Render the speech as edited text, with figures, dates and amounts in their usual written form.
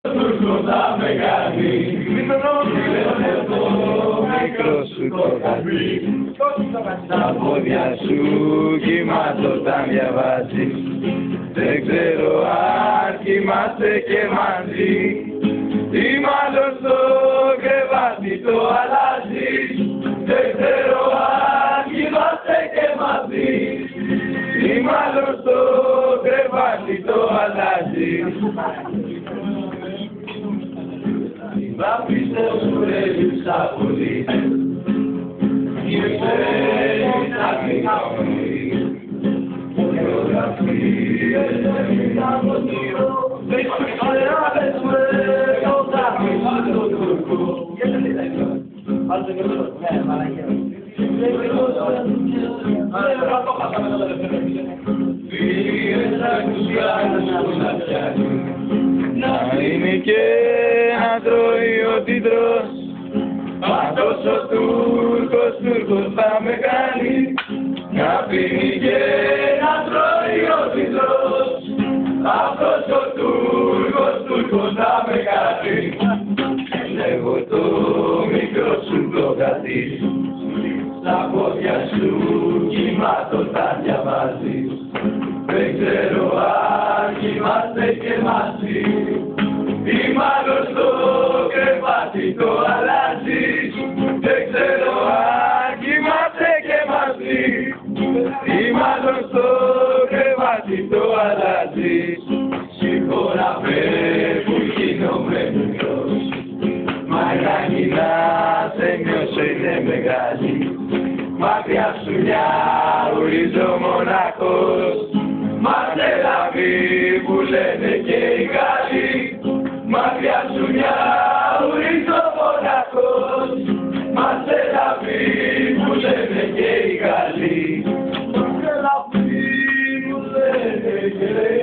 Τουρκώτα μεγάλη, μικρό σου το γατί, τα πόδια σου κοιμάτω όταν διαβάζεις. Δεν ξέρω αν κοιμάσαι και μαζί, ή μάλλον στο κρεβάτι το αλλάζεις. Δεν ξέρω αν κοιμάσαι και μαζί, ή μάλλον στο κρεβάτι το αλλάζεις. θα πιστεύω ρεύεις πολύ, ήρθες να κλειτώνεις, φωτογραφίες να ποτήρω, δεν ξέρεις με το δάχτυλο το Τούρκο. Πήγες να κουσκάνεις να φτιάχνεις, να είναι και να τρώει ό,τι τρως. Αυτός ο Τούρκος θα με κάνει να πίνει και να τρώει ό,τι τρως. Αυτός ο Τούρκος θα με κάνει. Εγώ το μικρό σου το γατί, στα πόδια σου κοιμάτω όταν διαβάζεις. Δεν ξέρω αν κοιμάστε και μαζί, ή μάλλον στο κρεβάτι το αλλάζεις. Δεν ξέρω αν κοιμάστε και μαζί, ή μάλλον στο κρεβάτι το αλλάζεις. Σηκώνα που γίνομαι μικρός, μαγάνι να σε νιώσω είναι μεγάλη. Μακριά σου μια ουρίζω μοναχός, Μαστελαβή που λένε και οι Γάλλοι. Μακριά σου μια ουρίζω μοναχός, Μαστελαβή που λένε και οι Γάλλοι. Μαστελαβή που λένε και οι Γάλλοι.